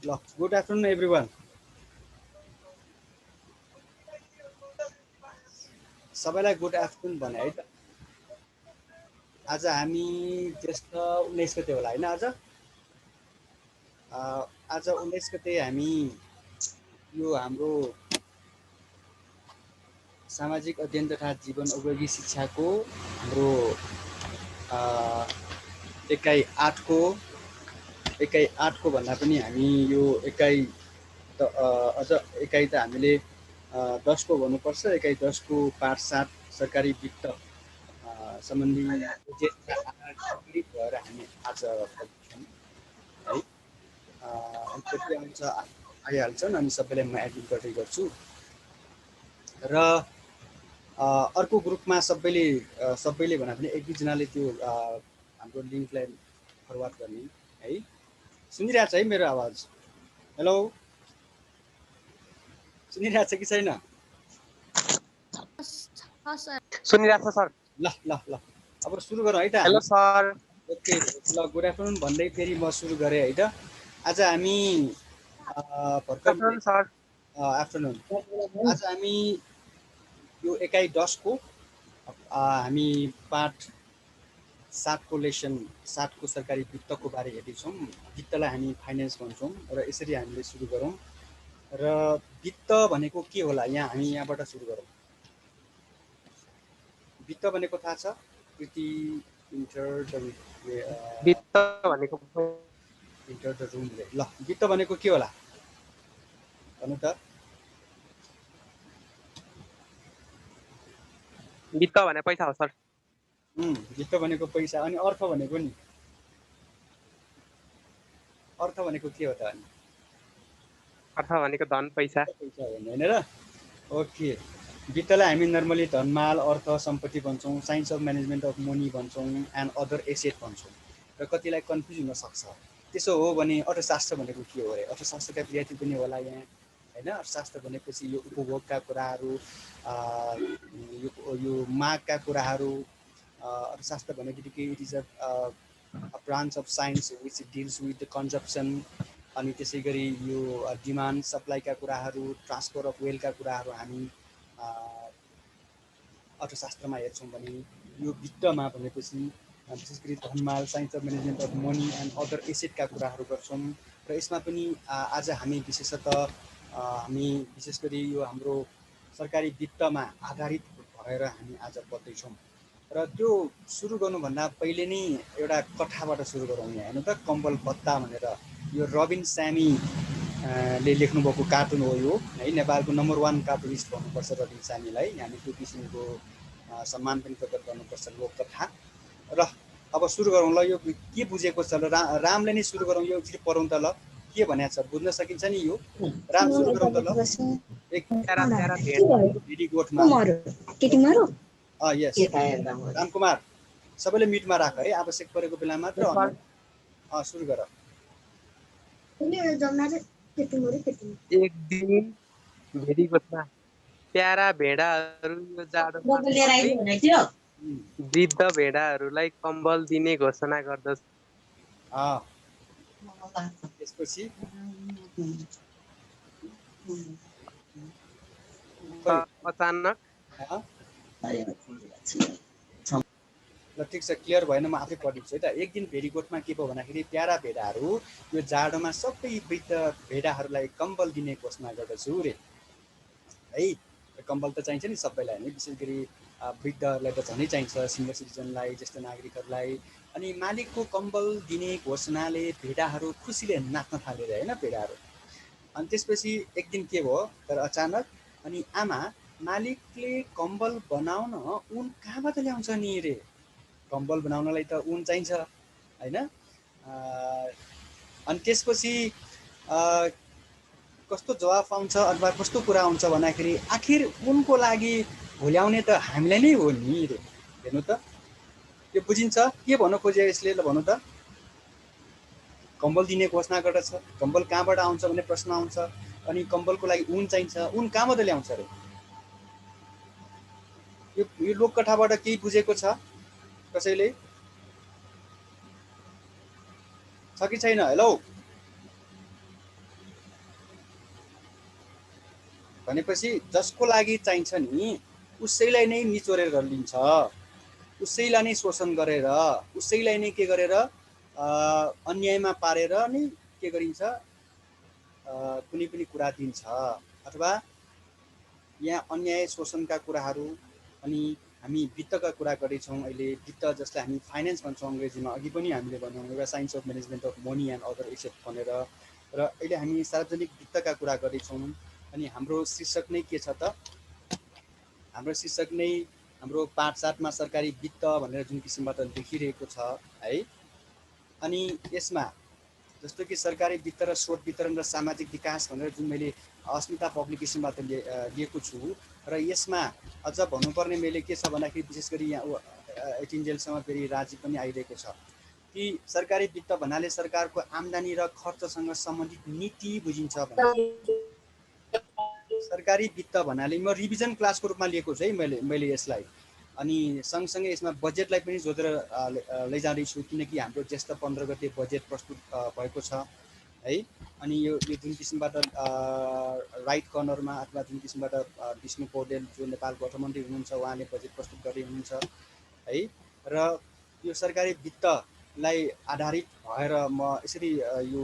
ल good afternoon everyone. सबैलाई good afternoon भने है त। आज हामी ज्येष्ठ 19 गते होला होइन। आज 19 गते हामी यो हाम्रो सामाजिक अध्ययन तथा जीवन उपयोगी शिक्षाको हाम्रो एकाइ 8को भन्दा पनि हामी यो एकाइ अझ एकाइ त हामीले 10 को भन्नुपर्छ। एकाइ 10 को पाठ 7 सरकारी वित्त सम्बन्धी प्रोजेक्टका आधारित भएर हामी आज पढ्छौँ है। कति आउँछ आइहाल्छन् अनि सबैलाई म एडिट गर्दै गर्छु र अर्को ग्रुपमा सबैले भन्दा पनि एक दुईजनाले त्यो हाम्रो लिङ्कलाई फरवार्ड गर्ने है। सुनिरहेछ है मेरो आवाज? हेलो, सुनिरहेछ कि छैन? सुनिरहेछ सर। ल ल ल अब सुरु गरौँ है त। Hello sir. ओके ल, गुड आफ्टरनुन भन्दै फेरि म सुरु गरेँ है त। आज हामी भर्खर सर आफ्टरनुन। आज हामी यो एकाइ 10 को हामी पाठ 7 को लेसन 7 को सरकारी वित्तको बारे हेर्दैछौँ। वित्तलाई हामी फाइनेन्स भन्छौँ र यसरी हामीले सुरु गरौँ। र वित्त भनेको के होला, हामी यहाँबाट सुरु गरौँ। वित्त भनेको थाहा छ? कृति वित्त भनेको इन्टर द रुम रे। ल, वित्त भनेको के होला भन्नु त? वित्त भने पैसा हो सर। वित्त भनेको पैसा। अनि अर्थ भनेको नि? अर्थ भनेको के हो त? अनि अर्थ भनेको धन पैसा होइन र? ओके, वित्तलाई हामी नर्मली धनमाल अर्थ सम्पत्ति भन्छौँ, science of management of money भन्छौँ, एन्ड अदर एसेट भन्छौँ। र कतिलाई कन्फ्युज हुनसक्छ। त्यसो हो भने अर्थशास्त्र भनेको के हो अरे? अर्थशास्त्रका विद्यार्थी पनि होला यहाँ होइन। अर्थशास्त्र भनेपछि यो उपभोगका कुराहरू, यो मागका कुराहरू। अर्थशास्त्र भनेबित्तिकै it is a branch of science which deals with the consumption. अनि त्यसै गरी यो डिमान्ड सप्लाईका कुराहरू, ट्रान्सफर अफ वेलका कुराहरू हामी अर्थशास्त्रमा हेर्छौँ भने यो वित्तमा भनेपछि विशेष गरी धनमाल, science of management of money and other एसेटका कुराहरू गर्छौँ। र यसमा पनि आज हामी विशेषतः हामी विशेष गरी यो हाम्रो सरकारी वित्तमा आधारित भएर हामी आज पढ्दैछौँ। र त्यो सुरु गर्नुभन्दा पहिले नै एउटा कथाबाट सुरु गरौँ यहाँ हेर्नु त। कम्बल भत्ता भनेर यो रबिन स्यामी ले लेख्नुभएको कार्टुन हो यो है। नेपालको नम्बर 1 कार्टुनिस्ट भन्नुपर्छ रबिन स्यामीलाई। हामी त्यो किसिमको सम्मान पनि प्रकट गर्नुपर्छ लोककथा। र अब सुरु गरौँ ल। यो के बुझेको छ ल? रामले नै सुरु गरौँ, यो एकचोटि पढौँ त ल। के भनेको छ बुझ्न सकिन्छ नि यो? राम सुरु गरौँ त ल। भेरी गोठमा यस रामकुमार, सबैले म्युटमा राख है, आवश्यक परेको बेला मात्र सुरु गर। एक दिन भेरी गोठमा प्यारा भेडाहरू यो जाडोमा वृद्ध भेडाहरूलाई कम्बल दिने घोषणा गर्दछ। त्यसपछि अचानक ल ठिक छ, क्लियर भएन, म आफै पढिदिन्छु है त। एक दिन भेरीगोठमा के भयो भन्दाखेरि प्यारा भेडाहरू यो जाडोमा सबै वृद्ध भेडाहरूलाई कम्बल दिने घोषणा गर्दछु रे है। कम्बल त चाहिन्छ नि सबैलाई नै, विशेष गरी वृद्धहरूलाई त झनै चाहिन्छ, सिनियर सिटिजनलाई, ज्येष्ठ नागरिकहरूलाई। अनि मालिकको कम्बल दिने घोषणाले भेडाहरू खुसीले नाच्न थाले रे होइन भेडाहरू। अनि त्यसपछि एक दिन के भयो तर अचानक, अनि आमा मालिकले कम्बल बनाउन उन कहाँबाट ल्याउँछ नि रे? कम्बल बनाउनलाई त उन चाहिन्छ होइन। अनि त्यसपछि कस्तो जवाफ आउँछ अथवा कस्तो कुरा आउँछ भन्दाखेरि आखिर उनको लागि भुल्याउने त हामीलाई नै हो नि रे। हेर्नु त, यो बुझिन्छ के भन्नु खोजे यसले? ल भन्नु त। कम्बल दिने घोषणा गर्दछ, कम्बल कहाँबाट आउँछ भन्ने प्रश्न आउँछ। अनि कम्बलको लागि उन चाहिन्छ, उन कहाँबाट ल्याउँछ रे? यो लोककथाबाट केही बुझेको छ कसैले? छ कि छैन? हेलो, भनेपछि जसको लागि चाहिन्छ नि उसैलाई नै निचोरेर लिन्छ, उसैलाई नै शोषण गरेर, उसैलाई नै के गरेर अन्यायमा पारेर नै के गरिन्छ, कुनै पनि कुरा दिन्छ। अथवा यहाँ अन्याय शोषणका कुराहरू, अनि हामी वित्तका कुरा गर्दैछौँ अहिले। वित्त जसलाई हामी फाइनेन्स भन्छौँ अङ्ग्रेजीमा, अघि पनि हामीले भन्यौँ एउटा science of management of money and other asset भनेर। र अहिले हामी सार्वजनिक वित्तका कुरा गर्दैछौँ। अनि हाम्रो शीर्षक नै के छ त, हाम्रो शीर्षक नै हाम्रो पाठ 7मा सरकारी वित्त भनेर जुन किसिमबाट लेखिरहेको छ है। अनि यसमा जस्तो कि सरकारी वित्त र स्रोत वितरण र सामाजिक विकास भनेर जुन मैले अस्मिता पब्लिकेसनबाट लिएको छु, र यसमा अझ भन्नुपर्ने मैले के छ भन्दाखेरि विशेष गरी यहाँ 18 जेलसम्म फेरि राजीव पनि आइरहेको छ कि सरकारी वित्त भन्नाले सरकारको आम्दानी र खर्चसँग सम्बन्धित नीति बुझिन्छ भने। सरकारी वित्त भन्नाले म रिभिजन क्लासको रूपमा लिएको छु है मैले यसलाई। अनि सँगसँगै यसमा बजेटलाई पनि जोडेर लैजाँदैछु, किनकि हाम्रो ज्येष्ठ 15 गते बजेट प्रस्तुत भएको छ है। अनि यो जुन किसिमबाट राइट कर्नरमा अथवा जुन किसिमबाट विष्णु पौडेल जो नेपालको अर्थमन्त्री हुनुहुन्छ उहाँले बजेट प्रस्तुत गर्दै हुनुहुन्छ है। र यो सरकारी वित्तलाई आधारित भएर म यसरी यो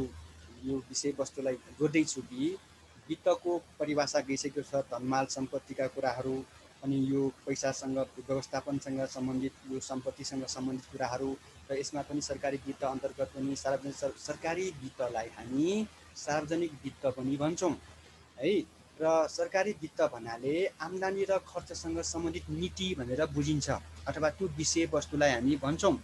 विषयवस्तुलाई जोड्दैछु कि वित्तको परिभाषा गइसकेको छ, धनमाल सम्पत्तिका कुराहरू, अनि यो पैसासँग व्यवस्थापनसँग सम्बन्धित, यो सम्पत्तिसँग सम्बन्धित कुराहरू। र यसमा पनि सरकारी वित्त अन्तर्गत पनि सरकारी वित्तलाई हामी सार्वजनिक वित्त पनि भन्छौँ है। र सरकारी वित्त भन्नाले आम्दानी र खर्चसँग सम्बन्धित नीति भनेर बुझिन्छ, अथवा त्यो विषयवस्तुलाई हामी भन्छौँ।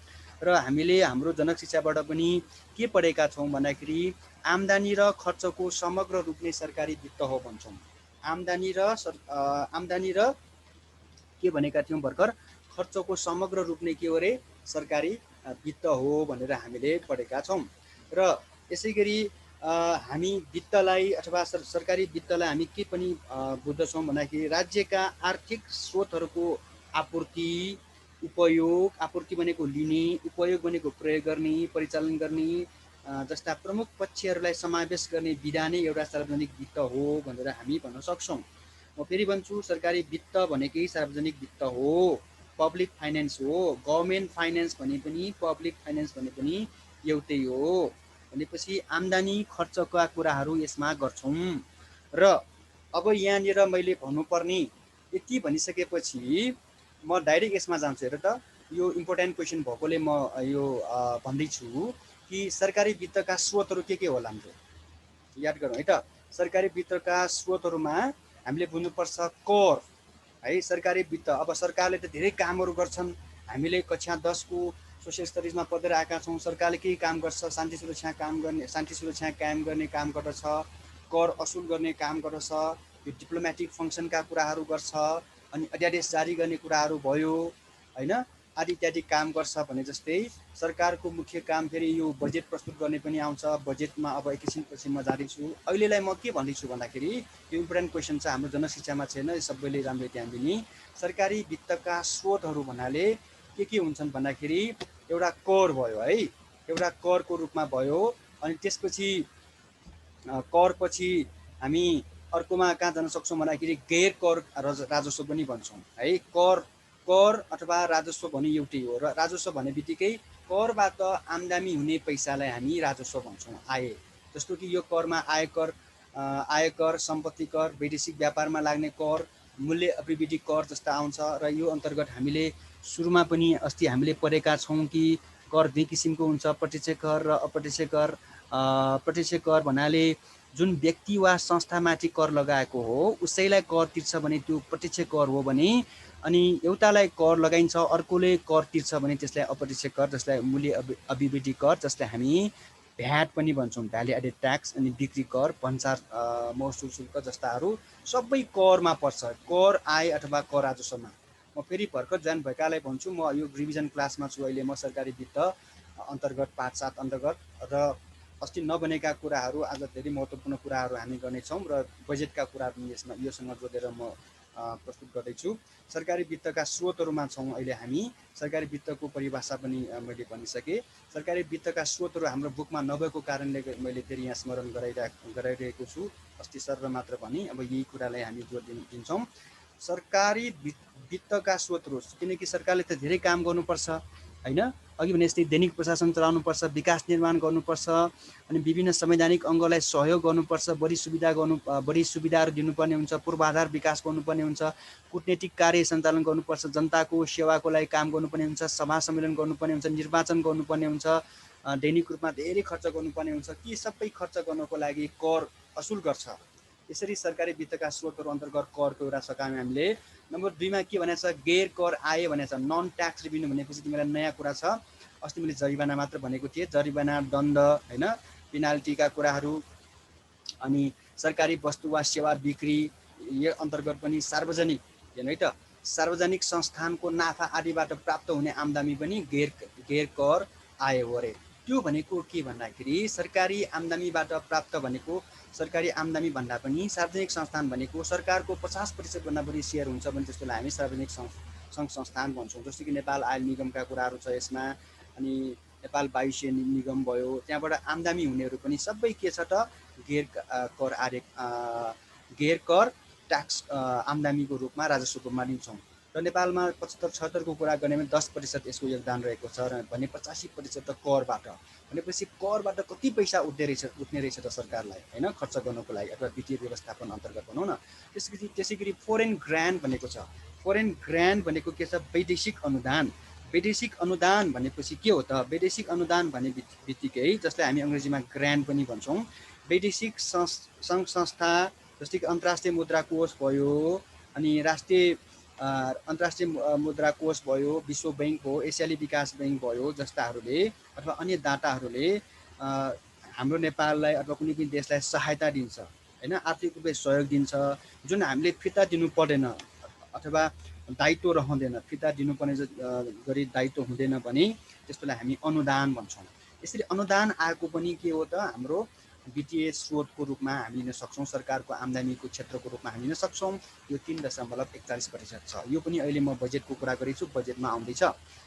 र हामीले हाम्रो जनक शिक्षाबाट पनि के पढेका छौँ भन्दाखेरि आम्दानी र खर्चको समग्र रूप नै सरकारी वित्त हो भन्छौँ। आम्दानी र के भनेका थियौँ भर्खर, खर्चको समग्र रूप नै के हो अरे, सरकारी वित्त हो भनेर हामीले पढेका छौँ। र यसै गरी हामी वित्तलाई अथवा सरकारी वित्तलाई हामी के पनि बुझ्दछौँ भन्दाखेरि राज्यका आर्थिक स्रोतहरूको आपूर्ति, उपयोग, आपूर्ति भनेको लिने, उपयोग भनेको प्रयोग गर्ने, परिचालन गर्ने जस्ता प्रमुख पक्षहरूलाई समावेश गर्ने विधा नै एउटा सार्वजनिक वित्त हो भनेर हामी भन्न सक्छौँ। म फेरि भन्छु, सरकारी वित्त भनेकै सार्वजनिक वित्त हो, पब्लिक फाइनेन्स हो। गभर्मेन्ट फाइनेन्स भने पनि पब्लिक फाइनेन्स भने पनि एउटै हो। भनेपछि आम्दानी खर्चका कुराहरू यसमा गर्छौँ। र अब यहाँनिर मैले भन्नुपर्ने यति भनिसकेपछि म डाइरेक्ट यसमा जान्छु। हेर त, यो इम्पोर्टेन्ट क्वेसन भएकोले म यो भन्दैछु कि सरकारी वित्तका स्रोतहरू के होला हाम्रो, याद गरौँ है त। सरकारी वित्तका स्रोतहरूमा हामीले बुझ्नुपर्छ कर है। सरकारी वित्त, अब सरकारले त धेरै कामहरू गर्छन्, हामीले कक्षा 10 को सोसियल स्टडिजमा पढेर आएका छौँ। सरकारले केही काम गर्छ, शान्ति सुरक्षा कायम गर्ने काम गर्दछ, कर असुल गर्ने काम गर्दछ, यो डिप्लोमेटिक फङ्सनका कुराहरू गर्छ, अनि अध्यादेश जारी गर्ने कुराहरू भयो होइन, आदि इत्यादि काम गर्छ। भने जस्तै सरकारको मुख्य काम फेरि यो बजेट प्रस्तुत गर्ने पनि आउँछ। बजेटमा अब एकैछिनपछि म जाँदैछु। अहिलेलाई म के भन्दैछु भन्दाखेरि यो इम्पोर्टेन्ट क्वेसन छ, हाम्रो जनशिक्षामा छैन, सबैले राम्रो ध्यान दिने। सरकारी वित्तका स्रोतहरू भन्नाले के हुन्छन् भन्दाखेरि एउटा कर भयो है, एउटा करको रूपमा भयो। अनि त्यसपछि करपछि हामी अर्कोमा कहाँ जान सक्छौँ भन्दाखेरि गैर कर राजस्व पनि भन्छौँ है। कर अथवा राजस्व भने एउटै हो। र राजस्व भन्ने बित्तिकै करबाट आम्दानी हुने पैसालाई हामी राजस्व भन्छौँ, आय। जस्तो कि यो करमा आयकर, सम्पत्ति कर, वैदेशिक व्यापारमा लाग्ने कर, मूल्य अभिवृद्धि कर जस्ता आउँछ। र यो अन्तर्गत हामीले सुरुमा पनि अस्ति हामीले पढेका छौँ कि कर दुई किसिमको हुन्छ, प्रत्यक्ष कर र अप्रत्यक्ष कर। प्रत्यक्ष कर भन्नाले जुन व्यक्ति वा संस्थामाथि कर लगाएको हो उसैलाई कर तिर्छ भने त्यो प्रत्यक्ष कर हो भने, अनि एउटालाई कर लगाइन्छ अर्कोले कर तिर्छ भने त्यसलाई अप्रत्यक्ष कर, जसलाई मूल्य अभिवृद्धि कर, जसलाई हामी भ्याट पनि भन्छौँ, भ्यालु एडेड ट्याक्स। अनि बिक्री कर, भन्सार महसुल शुल्क जस्ताहरू सबै करमा पर्छ, कर आय अथवा कर राजस्वमा। म फेरि भर्खर जोइन भएकालाई भन्छु, म यो रिभिजन क्लासमा छु अहिले। म सरकारी वित्त अन्तर्गत पाठ 7 अन्तर्गत, र अस्ति नबनेका कुराहरू आज धेरै महत्त्वपूर्ण कुराहरू हामी गर्नेछौँ, र बजेटका कुराहरू यसमा योसँग जोडेर म प्रस्तुत गर्दैछु। सरकारी वित्तका स्रोतहरूमा छौँ अहिले हामी। सरकारी वित्तको परिभाषा पनि मैले भनिसकेँ। सरकारी वित्तका स्रोतहरू हाम्रो बुकमा नभएको कारणले मैले फेरि यहाँ स्मरण गराइरहेको छु। अस्ति सर मात्र भने अब यही कुरालाई हामी जोड दिन्छौँ। सरकारी वित्तका स्रोतहरू, किनकि सरकारले त धेरै काम गर्नुपर्छ होइन, अघि भने जस्तै दैनिक प्रशासन चलाउनुपर्छ, विकास निर्माण गर्नुपर्छ, अनि विभिन्न संवैधानिक अङ्गलाई सहयोग गर्नुपर्छ, बढी सुविधाहरू दिनुपर्ने हुन्छ, पूर्वाधार विकास गर्नुपर्ने हुन्छ, कूटनीतिक कार्य सञ्चालन गर्नुपर्छ, जनताको सेवाको लागि काम गर्नुपर्ने हुन्छ, सभा सम्मेलन गर्नुपर्ने हुन्छ, निर्वाचन गर्नुपर्ने हुन्छ, दैनिक रूपमा धेरै खर्च गर्नुपर्ने हुन्छ। ती सबै खर्च गर्नको लागि कर असुल गर्छ। यसरी सरकारी वित्तका स्रोतहरू अन्तर्गत करको एउटा सकाम हामीले। नम्बर 2 मा के भनेको छ, गैर कर आय भनेको छ, नन ट्याक्स रेभिन्यू भनेपछि तिमीलाई नयाँ कुरा छ। अस्ति मैले जरिवाना मात्र भनेको थिएँ, जरिवाना, दण्ड होइन, पेनाल्टीका कुराहरू। अनि सरकारी वस्तु वा सेवा बिक्री यो अन्तर्गत पनि सार्वजनिक हेर्नु है त, सार्वजनिक संस्थानको नाफा आदिबाट प्राप्त हुने आम्दानी पनि गैर कर आय हो अरे। त्यो भनेको के भन्दाखेरि सरकारी आम्दानीबाट प्राप्त भनेको, सरकारी आम्दानी भन्दा पनि सार्वजनिक संस्थान भनेको सरकारको 50% भन्दा बढी सेयर हुन्छ भने त्यसलाई हामी सार्वजनिक सङ्घ संस्थान भन्छौँ। जस्तो कि नेपाल आयल निगमका कुराहरू छ यसमा, अनि नेपाल वायुसेना निगम भयो, त्यहाँबाट आम्दानी हुनेहरू पनि सबै के छ त, गैर कर ट्याक्स आम्दानीको रूपमा राजस्वको रूपमा लिन्छौँ। र नेपालमा 75-76 को कुरा गर्ने भने 10% यसको योगदान रहेको छ र भने 85% त करबाट। भनेपछि करबाट कति पैसा उठ्ने रहेछ त सरकारलाई होइन, खर्च गर्नको लागि अथवा वित्तीय व्यवस्थापन अन्तर्गत भनौँ न। त्यसै गरी फोरेन ग्रान्ट भनेको छ। फोरेन ग्रान्ट भनेको के छ, वैदेशिक अनुदान। वैदेशिक अनुदान भनेपछि के हो त, वैदेशिक अनुदान भने बित्तिकै जसलाई हामी अङ्ग्रेजीमा ग्रान्ट पनि भन्छौँ, वैदेशिक सङ्घ संस्था जस्तै कि अन्तर्राष्ट्रिय मुद्रा कोष भयो, अनि अन्तर्राष्ट्रिय मुद्रा कोष भयो, विश्व ब्याङ्क भयो, एसियाली विकास ब्याङ्क भयो जस्ताहरूले अथवा अन्य दाताहरूले हाम्रो नेपाललाई अथवा कुनै पनि देशलाई सहायता दिन्छ होइन, आर्थिक रूपले सहयोग दिन्छ, जुन हामीले फिर्ता दिनु पर्दैन अथवा दायित्व रहँदैन, फिर्ता दिनुपर्ने गरी दायित्व हुँदैन भने त्यसलाई हामी अनुदान भन्छौँ। यसरी अनुदान आएको पनि के हो त, हाम्रो वित्तीय स्रोतको रूपमा हामी लिन सक्छौँ, सरकारको आम्दानीको क्षेत्रको रूपमा हामी लिन सक्छौँ। यो 3.41% छ। यो पनि अहिले म बजेटको कुरा गरेछु, बजेटमा आउँदैछ।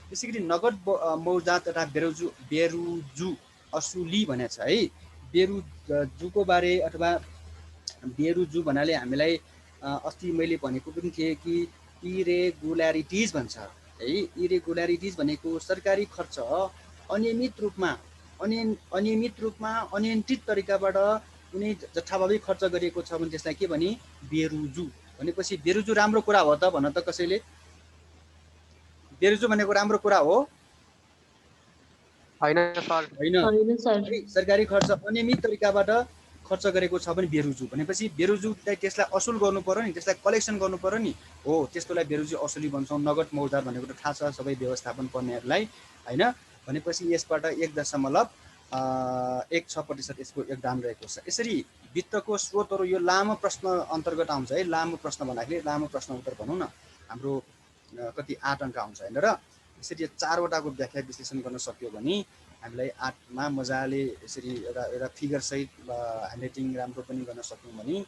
त्यसै गरी नगद मौजा तथा बेरुजु असुली भनेको छ है। बेरुजुको बारे अथवा बेरुजु भन्नाले हामीलाई अस्ति मैले भनेको पनि थिएँ कि इरेगुल्यारिटिज भन्छ है। इरेगुल्यारिटिज भनेको सरकारी खर्च अनियमित रूपमा अनियन्त्रित तरिकाबाट कुनै जथाभावी खर्च गरिएको छ भने त्यसलाई के भने, बेरुजु। भनेपछि बेरुजु राम्रो कुरा हो त भन त कसैले, बेरुजु भनेको राम्रो कुरा हो होइन सर? होइन सर। सरकारी खर्च अनियमित तरिकाबाट खर्च गरेको छ भने बेरुजु भनेपछि बेरुजुलाई त्यसलाई असुल गर्नु पर्यो नि, त्यसलाई कलेक्सन गर्नु पर्यो नि, हो त्यस्तोलाई बेरुजु असुली भन्छौँ। नगद मौजा भनेको त थाहा छ सबै व्यवस्थापन पर्नेहरूलाई होइन। भनेपछि यसबाट 1.16% यसको योगदान रहेको छ। यसरी वित्तको स्रोतहरू यो लामो प्रश्न अन्तर्गत आउँछ है। लामो प्रश्न भन्दाखेरि लामो प्रश्न उत्तर भनौँ न, हाम्रो कति 8 अङ्क आउँछ होइन र। यसरी 4वटाको व्याख्या विश्लेषण गर्न सक्यो भने हामीलाई 8मा मजाले यसरी एउटा फिगर सहित ह्यान्डराइटिङ राम्रो पनि गर्न सक्यौँ भने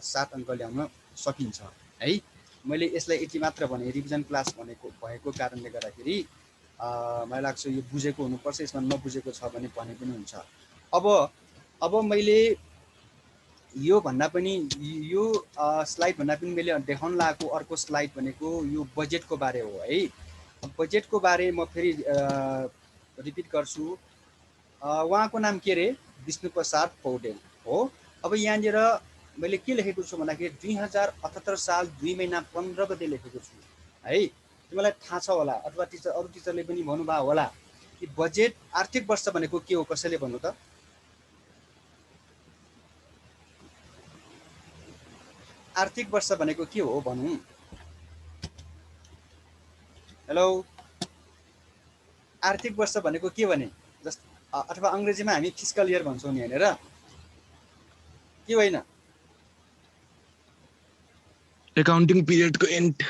7 अङ्क ल्याउन सकिन्छ है। मैले यसलाई यति मात्र भने, रिभिजन क्लास भएको कारणले गर्दाखेरि मलाई लाग्छ यो बुझेको हुनुपर्छ, यसमा नबुझेको छ भने पनि हुन्छ। अब मैले यो भन्दा पनि यो स्लाइड भन्दा पनि मैले देखाउन लागेको अर्को स्लाइड भनेको यो बजेटको बारे हो है। बजेटको बारे म फेरि रिपिट गर्छु। उहाँको नाम के अरे, विष्णु प्रसाद पौडेल हो। अब यहाँनिर मैले के लेखेको छु भन्दाखेरि 2078 साल 2 महिना 15 गते लेखेको छु है। तिमीलाई थाहा छ होला अथवा अरू टिचरले पनि भन्नुभयो होला कि बजेट आर्थिक वर्ष भनेको के हो, कसैले भन्नु त? आर्थिक वर्ष भनेको के हो भनौँ? हेलो, आर्थिक वर्ष भनेको के भने अथवा अङ्ग्रेजीमा हामी फिस्कल इयर भन्छौँ नि होइन र, के होइन? एकाउन्टिङ पिरियडको एन्ड।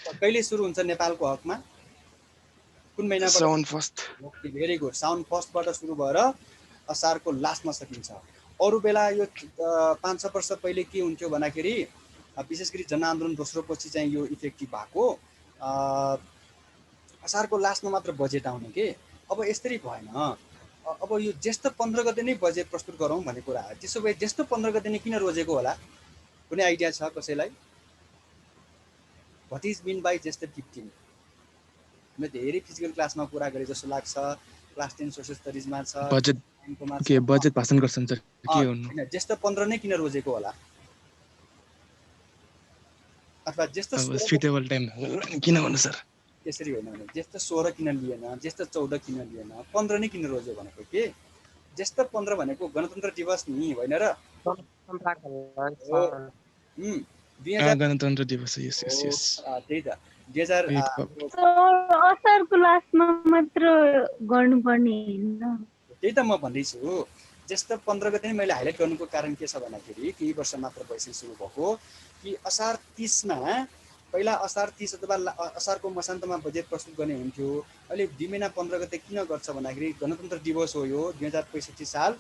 कहिले सुरु हुन्छ नेपालको हकमा? कुन महिनाबाट? साउन फर्स्ट। Okay, very good. साउन फर्स्टबाट सुरु भएर असारको लास्टमा सकिन्छ। अरू बेला यो 500 वर्ष पहिले के हुन्थ्यो भन्दाखेरि विशेष गरी जनआन्दोलन दोस्रो पछि चाहिँ यो इफेक्टिभ भएको। असारको लास्टमा मात्र बजेट आउने के। अब यसरी भएन। अब यो ज्येष्ठ 15 गते नै बजेट प्रस्तुत गरौँ भन्ने कुरा आयो। त्यसो भए ज्येष्ठ 15 गते नै किन रोजेको होला? कुनै आइडिया छ कसैलाई? व्हाट इज मिन बाई ज्येष्ठ 15? मैले धेरै फिजिकल क्लासमा कुरा गरे जस्तो लाग्छ। क्लास 10 सोसियल स्टडिजमा छ, बजेट 9 कोमा छ। के बजेट भाषण गर्छन् सर के गर्नु? हैन, ज्येष्ठ 15 नै किन रोजेको होला? अथवा ज्येष्ठ अब 16 सुइटेबल टाइम किन भन्नु सर? त्यसरी होइन भने ज्येष्ठ 16 किन लिएन, ज्येष्ठ 14 किन लिएन, 15 नै किन रोज्यो भनेको के? ज्येष्ठ 15 भनेको गणतन्त्र दिवस नि होइन र? हो। 2000 गणतन्त्र दिवस यस यस यस त्यही त 2000 असारको लास्टमा मात्र गर्नुपर्ने हैन। त्यही त म भन्दैछु। ज्येष्ठ 15 गते नै मैले हाइलाइट गर्नुको कारण के छ भन्दाखेरि केही वर्ष मात्र भइसक्यो सुरु भएको कि असार 30मा पहिला असार 30 अथवा असारको मसान्तमा बजेट प्रस्तुत गर्ने हुन्थ्यो। अहिले 2 महिना 15 गते किन गर्छ भन्दाखेरि गणतन्त्र दिवस हो यो 2065 साल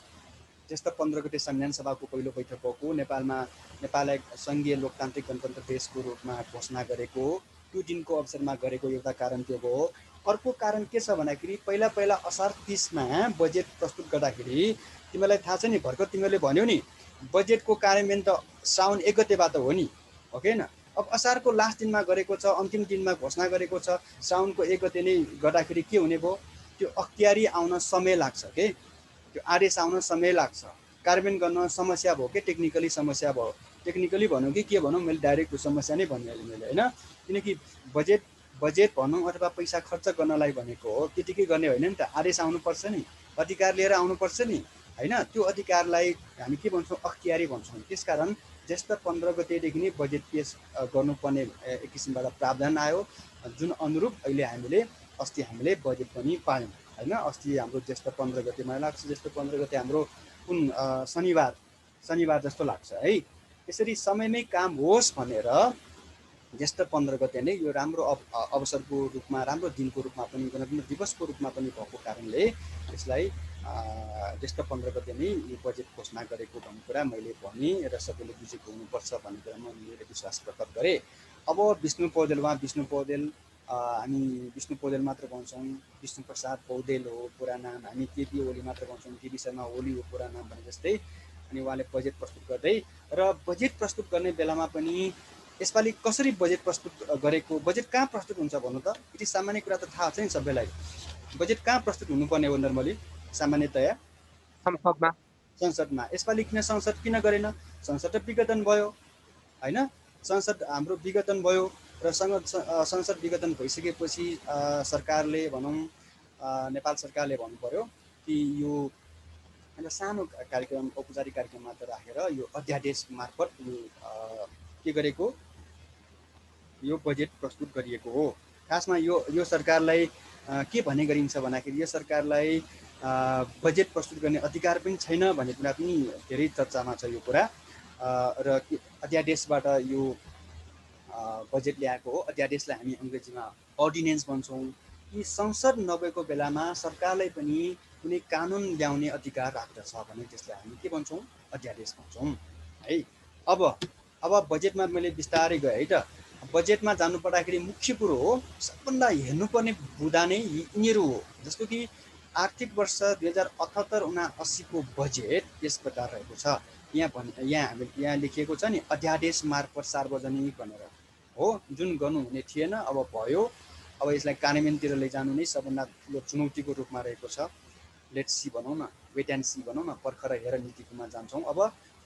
ज्येष्ठ 15 गते संविधान सभाको पहिलो बैठक भएको। नेपालमा नेपाललाई सङ्घीय लोकतान्त्रिक गणतन्त्र देशको रूपमा घोषणा गरेको त्यो दिनको अवसरमा गरेको एउटा कारण त्यो हो। अर्को कारण के छ भन्दाखेरि पहिला पहिला असार 30मा बजेट प्रस्तुत गर्दाखेरि तिमीलाई थाहा छ नि, भर्खर तिमीले भन्यो नि बजेटको कार्यान्वयन त साउन 1 गतेबाट हो नि, हो कि होइन? अब असारको लास्ट दिनमा गरेको छ, अन्तिम दिनमा घोषणा गरेको छ, साउनको 1 गते नै गर्दाखेरि के हुने भयो? त्यो अख्तियारी आउन समय लाग्छ के, त्यो आदेश आउन समय लाग्छ, कार्यान्वयन गर्न समस्या भयो के, टेक्निकली समस्या भयो। टेक्निकली भनौँ कि के भनौँ, मैले डाइरेक्ट समस्या नै भनिहालेँ मैले होइन। किनकि बजेट भनौँ अथवा पैसा खर्च गर्नलाई भनेको हो, त्यतिकै गर्ने होइन नि त, आदेश आउनुपर्छ नि, अधिकार लिएर आउनुपर्छ नि होइन। त्यो अधिकारलाई हामी के भन्छौँ? अख्तियारी भन्छौँ। त्यसकारण ज्येष्ठ 15 गतेदेखि नै बजेट पेस गर्नुपर्ने एक किसिमबाट प्रावधान आयो, जुन अनुरूप अहिले अस्ति हामीले बजेट पनि पायौँ होइन। अस्ति हाम्रो ज्येष्ठ 15 गते मलाई लाग्छ, ज्येष्ठ 15 गते हाम्रो कुन शनिबार जस्तो लाग्छ है। यसरी समयमै काम होस् भनेर ज्येष्ठ 15 गते नै यो राम्रो अवसरको रूपमा, राम्रो दिनको रूपमा पनि, गणतन्त्र दिवसको रूपमा पनि भएको कारणले यसलाई ज्येष्ठ 15 गते नै यो बजेट घोषणा गरेको भन्ने कुरा मैले भनेँ र सबैले बुझेको हुनुपर्छ भन्ने कुरा मैले विश्वास प्रकट गरेँ। अब विष्णु पौडेल हामी विष्णु पौडेल मात्र भन्छौँ, विष्णु प्रसाद पौडेल हो पुरा नाम, हामी केपी ओली मात्र भन्छौँ, केपी शर्मा ओली हो पुरा नाम भने जस्तै। अनि उहाँले बजेट प्रस्तुत गर्दै र बजेट प्रस्तुत गर्ने बेलामा पनि यसपालि कसरी बजेट प्रस्तुत गरेको, बजेट कहाँ प्रस्तुत हुन्छ भन्नु त? यति सामान्य कुरा त थाहा छ नि सबैलाई। बजेट कहाँ प्रस्तुत हुनुपर्ने हो नर्मली सामान्यतया? संसदमा। यसपालि संसद किन गरेन? संसद त विघटन भयो होइन। संसद हाम्रो विघटन भयो र संसद विघटन भइसकेपछि सरकारले भनौँ, नेपाल सरकारले भन्नु पर्यो कि यो एउटा सानो कार्यक्रम, औपचारिक कार्यक्रम मात्र राखेर यो अध्यादेश मार्फत यो के गरेको, यो बजेट प्रस्तुत गरिएको हो। खासमा यो सरकारलाई के भन्ने गरिन्छ भन्दाखेरि यो सरकारलाई बजेट प्रस्तुत गर्ने अधिकार पनि छैन भन्ने कुरा पनि धेरै चर्चामा छ यो कुरा। र अध्यादेशबाट यो बजेट ल्याएको हो। अध्यादेशलाई हामी अङ्ग्रेजीमा अर्डिनेन्स भन्छौँ। कि संसद नभएको बेलामा सरकारलाई पनि कुनै कानुन ल्याउने अधिकार राख्दछ भने त्यसलाई हामी के भन्छौँ? अध्यादेश भन्छौँ है। अब बजेटमा मैले बिस्तारै गएँ है त। बजेटमा जानु पर्दाखेरि मुख्य कुरो हो, सबभन्दा हेर्नुपर्ने बुदा नै यिनीहरू हो। जस्तो कि आर्थिक वर्ष 2078-79 को बजेट यस प्रकार रहेको छ। यहाँ लेखिएको छ नि, अध्यादेश मार्फत सार्वजनिक भनेर हो, जुन गर्नुहुने थिएन अब भयो। अब यसलाई कार्यान्वयनतिर लैजानु नै सबभन्दा ठुलो चुनौतीको रूपमा रहेको छ। लेट्स सी भनौँ न, वेट एन्ड सी भनौँ न, पर्खर हेर नीतिकोमा जान्छौँ। अब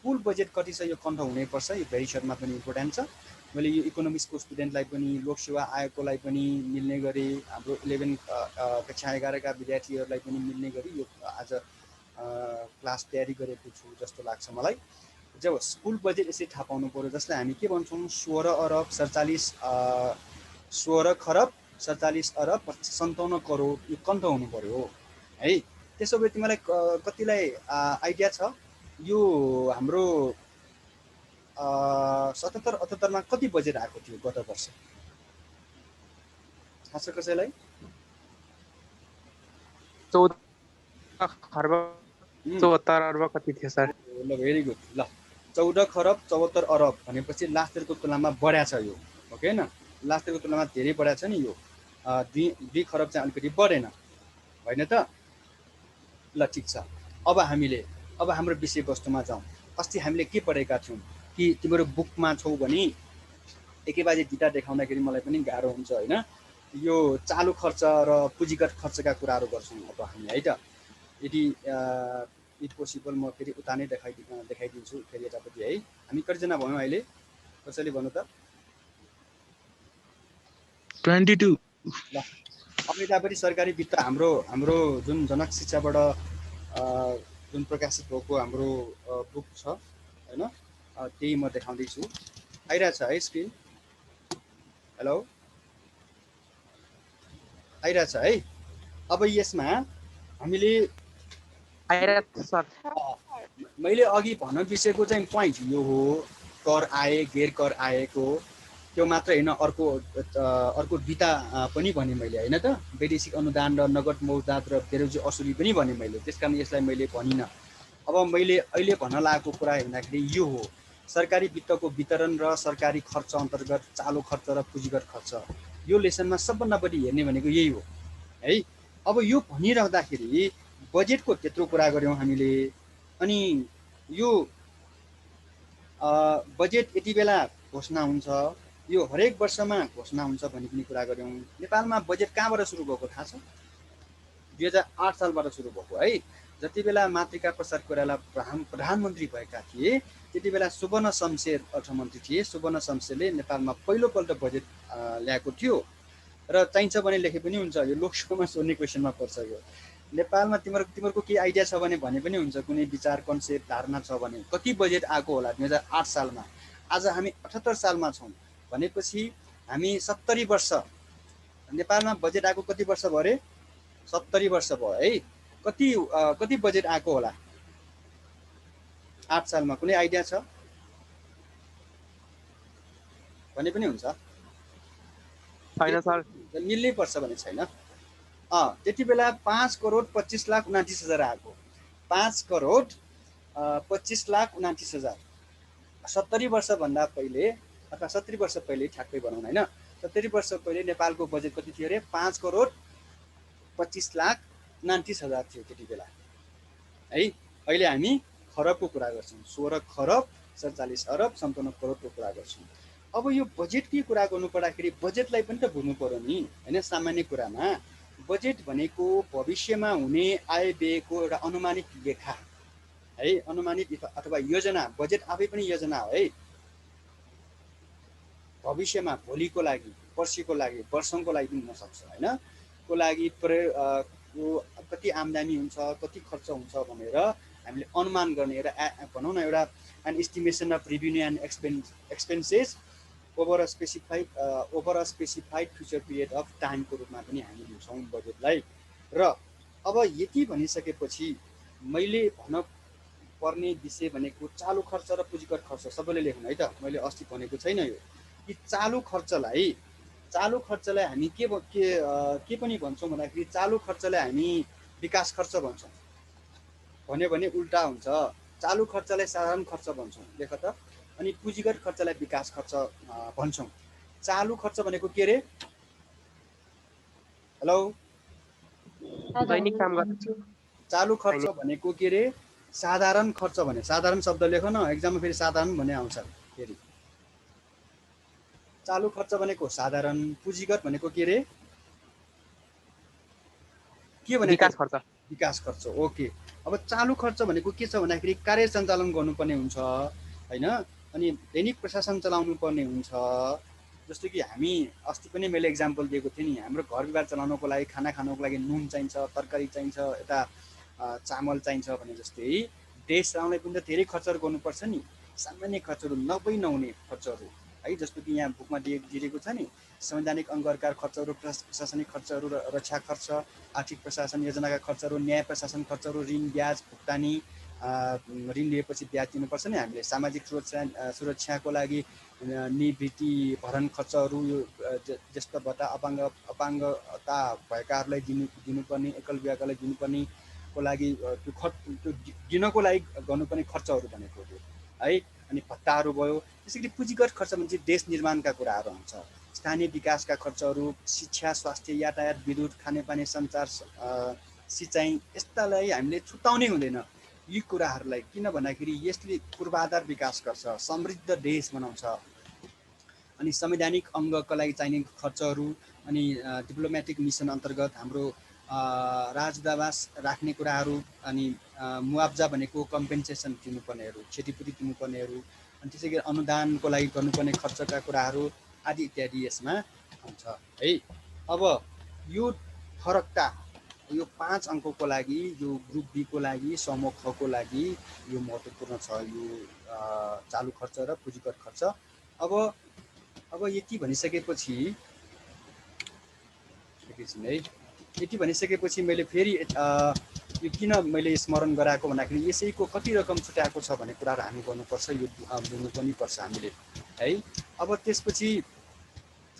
कुल बजेट कति छ यो कन्थ हुनैपर्छ, यो भेरिसरमा पनि इम्पोर्टेन्ट छ। मैले यो इकोनोमिक्सको स्टुडेन्टलाई पनि, लोकसेवा आयोगकोलाई पनि मिल्ने गरी, हाम्रो 11 कक्षा 11 का विद्यार्थीहरूलाई पनि मिल्ने गरी यो आज क्लास तयारी गरेको छु जस्तो लाग्छ मलाई। जब स्कुल बजेट यसरी थाहा पाउनु पऱ्यो, जसलाई हामी के भन्छौँ 16 खरब 47 अरब 57 करोड यो कन्थ हुनु पऱ्यो है। त्यसो भए तिमीलाई कतिलाई आइडिया छ यो हाम्रो 77-78 कति बजेट आएको थियो गत वर्ष? थाहा छ कसैलाई? 14 खर्ब 74 अर्ब कति थियो सर? ल भेरी गुड। ल 14 खरब 74 अरब भनेपछि लास्ट इयरको तुलनामा बढ्या छ यो, ओके हैन? लास्ट इयरको तुलनामा धेरै बढ्या छ नि यो। 2 खरब चाहिँ अलिकति बढेन, होइन त? ल ठिक छ। अब हाम्रो विषयवस्तुमा जाउँ। अस्ति हामीले के पढेका थियौँ कि तिम्रो बुकमा छौ भने एकैबाजी डिटा देखाउँदाखेरि मलाई पनि गाह्रो हुन्छ, होइन? यो चालु खर्च र पुँजीगत खर्चका कुराहरू गर्छौँ अब हामी, है त? यदि इफ पोसिबल म फेरि उता नै देखाइदिन्छु फेरि यतापट्टि, है? हामी कतिजना भयौँ अहिले? कसैले भन्नु त? 22। ल अब यतापट्टि सरकारी वित्त हाम्रो जुन जनक शिक्षाबाट जुन प्रकाशित भएको हाम्रो बुक छ, होइन? त्यही म देखाउँदैछु। आइरहेछ है स्क्रिन? हेलो, आइरहेछ है? अब यसमा हामीले मैले अघि भन्न बिर्सेको चाहिँ पोइन्ट यो हो, कर आए गैर कर आएको त्यो मात्र होइन, अर्को बिता पनि भने मैले, होइन त? वैदेशिक अनुदान र नगद मौजात र बेरोजी असुली पनि भने मैले, त्यस कारण यसलाई मैले भनिनँ। अब मैले अहिले भन्न लागेको कुरा हेर्दाखेरि यो हो, सरकारी वित्तको वितरण र सरकारी खर्च अन्तर्गत चालु खर्च र पुँजीगत खर्च। यो लेसनमा सबभन्दा बढी हेर्ने भनेको यही हो, है? अब यो भनिरहँदाखेरि बजेटको त्यत्रो कुरा गऱ्यौँ हामीले, अनि यो बजेट यति बेला घोषणा हुन्छ, यो हरेक वर्षमा घोषणा हुन्छ भन्ने पनि कुरा गऱ्यौँ। नेपालमा बजेट कहाँबाट सुरु भएको थाहा छ? 2008 सालबाट सुरु भएको, है? जति बेला मातृका प्रसाद कोइराला प्रधानमन्त्री भएका थिए त्यति बेला सुवर्ण शमशेर अर्थमन्त्री थिए। सुवर्ण शमशेरले नेपालमा पहिलोपल्ट बजेट ल्याएको थियो र चाहिन्छ भने लेखे पनि हुन्छ, यो लोकसभामा सोध्ने क्वेसनमा पर्छ यो। नेपालमा तिमीहरूको केही आइडिया छ भने पनि हुन्छ, कुनै विचार कन्सेप्ट धारणा छ भने कति बजेट आएको होला 2008 सालमा? आज हामी 78 सालमा छौँ भनेपछि हामी 70 वर्ष, नेपालमा बजेट आएको कति वर्ष भयो अरे? 70 वर्ष भयो, है? कति बजेट आएको होला 8 सालमा? कुनै आइडिया छ भने पनि हुन्छ, छैन सर, मिल्नै पर्छ भने छैन। त्यति बेला 5,25,29,000 आएको, 5,25,29,000। 70 वर्षभन्दा पहिले अथवा 70 वर्ष पहिले ठ्याक्कै बनाउन, होइन? 70 वर्ष पहिले नेपालको बजेट कति थियो अरे? 5,25,29,000 थियो त्यति बेला, है? अहिले हामी खरबको कुरा गर्छौँ, 16 खरब 47 अरब 57 करोडको कुरा गर्छौँ। अब यो बजेटकै कुरा गर्नु पर्दाखेरि बजेटलाई पनि त बुझ्नु पर्यो नि, होइन? सामान्य कुरामा बजेट भनेको भविष्यमा हुने आय व्ययको एउटा अनुमानित लेखा, है? अनुमानित अथवा योजना। बजेट आफै पनि योजना हो, है? भविष्यमा भोलिको लागि, पर्सिको लागि, वर्षको लागि पनि हुन सक्छ, होइन? को लागि कति आम्दानी हुन्छ, कति खर्च हुन्छ भनेर हामीले अनुमान गर्ने एउटा भनौँ न, एउटा an estimation of revenue and expenses over a specified future period of टाइमको रूपमा पनि हामी लिन्छौँ बजेटलाई। र अब यति भनिसकेपछि मैले भन्न पर्ने विषय भनेको चालु खर्च र पुँजीगत खर्च। सबैले लेख्नु है त, मैले अस्ति भनेको छैन यो कि चालु खर्चलाई हामी के पनि भन्छौँ भन्दाखेरि चालु खर्चलाई हामी विकास खर्च भन्छौँ, भन्यो भने उल्टा हुन्छ। चालु खर्चलाई साधारण खर्च भन्छौँ, देख त। अनि पुँजीगत खर्चलाई विकास खर्च भन्छौँ। चालु खर्च भनेको के अरे? हेलो, दैनिक काम गर्छ। चालु खर्च भनेको के अरे? साधारण खर्च भने, साधारण शब्द लेख न, एक्जाममा फेरि साधारण भन्ने आउँछ फेरि। चालु खर्च भनेको साधारण, पुँजीगत भनेको के अरे? के भनेको? विकास खर्च। विकास खर्च, ओके। अब चालु खर्च भनेको के छ भन्दाखेरि कार्य सञ्चालन गर्नुपर्ने हुन्छ, होइन? अनि दैनिक प्रशासन चलाउनु पर्ने हुन्छ। जस्तो कि हामी अस्ति पनि मैले एक्जाम्पल दिएको थिएँ नि, हाम्रो घर विवाद चलाउनको लागि, खाना खानुको लागि नुन चाहिन्छ, तरकारी चाहिन्छ, यता चामल चाहिन्छ भने जस्तै देश चलाउनलाई पनि त धेरै खर्चहरू गर्नुपर्छ नि। सामान्य खर्चहरू नहुने खर्चहरू, है? जस्तो कि यहाँ बुकमा दिएको छ नि, संवैधानिक अङ्गहरूका खर्चहरू, प्रशासनिक खर्चहरू, रक्षा खर्च, आर्थिक प्रशासन योजनाका खर्चहरू, न्याय प्रशासन खर्चहरू, ऋण ब्याज भुक्तानी, ऋण लिएपछि ब्याज दिनुपर्छ नि हामीले, सामाजिक सुरक्षाको लागि निवृत्ति भरण खर्चहरू, यो ज्येष्ठ भत्ता, अपाङ्गता भएकाहरूलाई दिनुपर्ने, एकल विवाहकालाई दिनुपर्नेको लागि त्यो दिनको लागि गर्नुपर्ने खर्चहरू भनेको हो, है? अनि भत्ताहरू भयो। त्यसैगरी पुँजीगत खर्च भने चाहिँ देश निर्माणका कुराहरू आउँछ, स्थानीय विकासका खर्चहरू, शिक्षा, स्वास्थ्य, यातायात, विद्युत, खानेपानी, सञ्चार, सिँचाइ, यस्तालाई हामीले छुटाउनै हुँदैन यी कुराहरूलाई। किन भन्दाखेरि यसले पूर्वाधार विकास गर्छ, समृद्ध देश बनाउँछ। अनि संवैधानिक अङ्गका लागि चाहिने खर्चहरू, अनि डिप्लोमेटिक मिसन अन्तर्गत हाम्रो राजदूतावास राख्ने कुराहरू, अनि मुआब्जा भनेको कम्पेन्सेसन दिनुपर्नेहरू, क्षतिपूर्ति दिनुपर्नेहरू, अनि त्यसै गरी अनुदानको लागि गर्नुपर्ने खर्चका कुराहरू आदि इत्यादि यसमा आउँछ है। अब यो फरकता यो 5 अङ्कको लागि, यो ग्रुप बी को लागि, समूह ख को लागि यो महत्त्वपूर्ण छ, यो चालु खर्च र पुँजीगत खर्च। अब यति भनिसकेपछि एकैछिन है, यति भनिसकेपछि मैले फेरि यो किन मैले स्मरण गराएको भन्दाखेरि यसैको कति रकम छुट्याएको छ भन्ने कुराहरू हामी गर्नुपर्छ, यो बुझ्नु पनि पर्छ हामीले है। अब त्यसपछि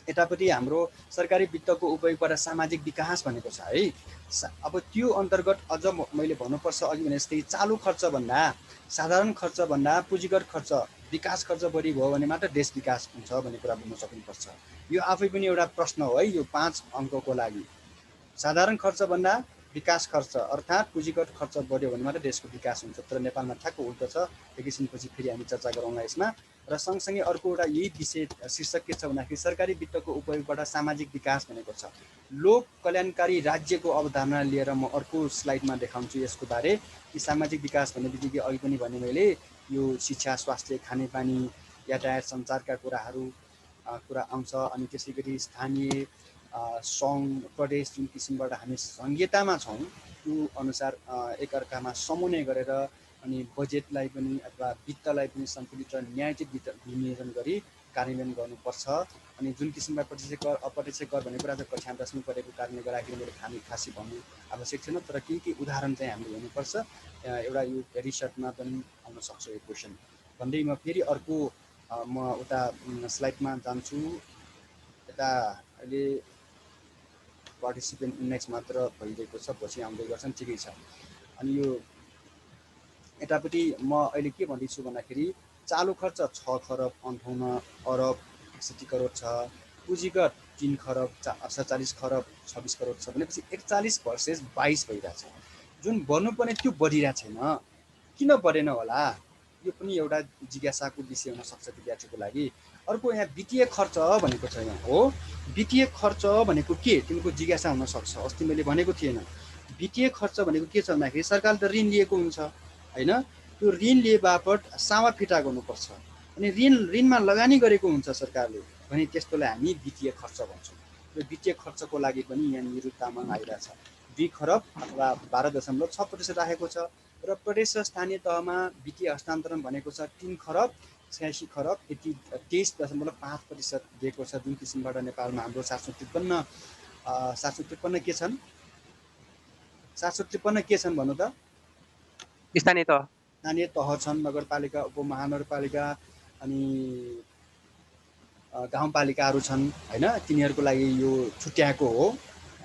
यतापट्टि हाम्रो सरकारी वित्तको उपयोगबाट सामाजिक विकास भनेको छ है। अब त्यो अन्तर्गत अझ मैले भन्नुपर्छ अघि भने जस्तै चालु खर्च भन्दा, साधारण खर्च भन्दा पुँजीगत खर्च, विकास खर्च बढी भयो भने मात्र देश विकास हुन्छ भन्ने कुरा बुझ्न सक्नुपर्छ। यो आफै पनि एउटा प्रश्न हो है। यो 5 अङ्कको लागि साधारण खर्च भन्दा विकास खर्च अर्थात् पुँजीगत खर्च बढ्यो भने मात्र देशको विकास हुन्छ, तर नेपालमा ठ्याक्क उल्टो छ। एकैछिनपछि फेरि हामी चर्चा गरौँला यसमा। र सँगसँगै अर्को एउटा यही विषय शीर्षक के छ भन्दाखेरि सरकारी वित्तको उपयोगबाट सामाजिक विकास भनेको छ। लोक कल्याणकारी राज्यको अवधारणा लिएर म अर्को स्लाइडमा देखाउँछु यसको बारे। कि सामाजिक विकास भन्ने बित्तिकै अघि पनि भने मैले यो शिक्षा, स्वास्थ्य, खानेपानी, यातायात, सञ्चारका कुराहरू आउँछ। अनि त्यसै गरी स्थानीय सङ्घ प्रदेश जुन किसिमबाट हामी सङ्घीयतामा छौँ त्यो अनुसार एकअर्कामा समन्वय गरेर अनि बजेटलाई पनि अथवा वित्तलाई पनि सन्तुलित र न्यायोचित विनियोजन गरी कार्यान्वयन गर्नुपर्छ। अनि जुन किसिमका प्रत्यक्ष कर अप्रत्यक्ष कर भन्ने कुरा चाहिँ कक्षा 10मा पढेको कारणले गर्दाखेरि मैले खासी भन्नु आवश्यक छैन, तर केही उदाहरण चाहिँ हामीले हेर्नुपर्छ। एउटा यो रिसर्चमा पनि आउन सक्छ यो क्वेसन भन्दै म फेरि अर्को म उता स्लाइडमा जान्छु। यता अहिले पार्टिसिपेन्ट इन्डेक्स मात्र भइरहेको छ, पछि आउँदै गर्छन्, ठिकै छ। अनि यो यतापट्टि म अहिले के भन्दैछु भन्दाखेरि चालु खर्च 6 खरब 58 अरब 61 करोड छ, पुँजीगत 3 खरब 47 खरब 26 करोड छ भनेपछि 41 भर्सेस 22 भइरहेछ। जुन बढ्नुपर्ने त्यो बढिरहेको छैन, किन बढेन होला? यो पनि एउटा जिज्ञासाको विषय हुन सक्छ विद्यार्थीको लागि। अर्को यहाँ वित्तीय खर्च भनेको छ यहाँ हो। वित्तीय खर्च भनेको के तिमीको जिज्ञासा हुन सक्छ। अस्ति मैले भनेको थिएन वित्तीय खर्च भनेको के छ भन्दाखेरि सरकारले त ऋण लिएको हुन्छ हैन, त्यो ऋण लिए बापत सावा फिर्ता गर्नुपर्छ। अनि ऋणमा लगानी गरेको हुन्छ सरकारले भने त्यस्तोलाई हामी वित्तीय खर्च भन्छौँ। र वित्तीय खर्चको लागि पनि यहाँ निरुतामा आइरहेछ 2 खरब अथवा 12.6% राखेको छ। र प्रदेश र स्थानीय तहमा वित्तीय हस्तान्तरण भनेको छ 3 खरब 86 खरब 23.5% दिएको छ। जुन किसिमबाट नेपालमा हाम्रो 753 के छन्, 753 के छन् भन्नु त? स्थानीय तह छन्, नगरपालिका, उपमहानगरपालिका अनि गाउँपालिकाहरू छन् हैन। तिनीहरूको लागि यो छुट्याएको हो